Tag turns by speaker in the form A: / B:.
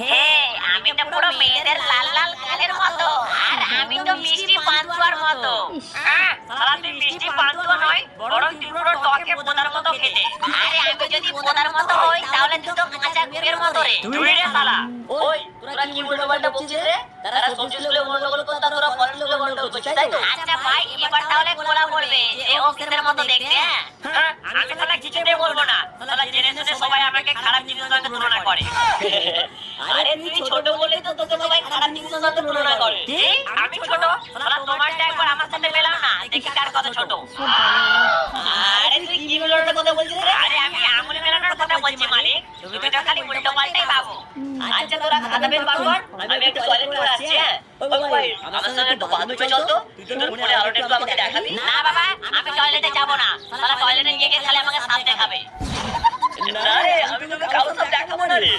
A: হ্যাঁ, আমি তো পুরো মেয়েদের লাল লাল গালের মতো, আর আমি তো মিষ্টি পান্তুয়ার মতো। শালা তুই মিষ্টি পান্তুয়া নয়, বরং তুই পুরো টকে পোদার মতো খেতে। আরে আমি যদি পোদার মতো হই তাহলে তুই তো কাঁচা গুড়ের মতো রে। তুই রে শালা। ওই তোরা কি উল্টোপাল্টা বকছিস রে? তারা সবজি স্কুলে গন্ডগোল করতে, তোরা ফল স্কুলে গন্ডগোল করছিস, তাই তো? আচ্ছা ভাই, এবার তাহলে কোলা পড়বে যে অফিসের মতো দেখতে। হ্যাঁ, আমি তাহলে কিছুতেই বলবো না। তাহলে জেনে শুনে সবাই আমাকে খারাপ জিনিসের সঙ্গে তুলনা করে। আরে তুই ছোট বলেই তো তোকে সবাই খারাপ জিনিসের সঙ্গে তুলনা করে। কি? আমি ছোট? শালা তোমারটা একবার আমার সাথে মেলাও না, দেখি কার কত ছোট। আরে তুই কি মেলানোর কথা বলছিস রে? আরে আমি আঙুল মেলানোর কথা বলছি মালিক। তুমি তো খালি উল্টো পাল্টাই ভাবো। আচ্ছা তোরা খাতা পেন বার কর, আমি একটু টয়লেট করে আসছি। হ্যাঁ ও ভাই, আমার সঙ্গে একটু বাথরুমে চল তো। তুই তোর ফোনে আলোটা একটু আমাকে দেখাবি? না বাবা, আমি টয়লেটে যাব না। শালা টয়লেটে গিয়ে খালি আমাকে সাপ দেখাবে। না রে, আমি তোকে কারোর সাথে দেখাবো না রে।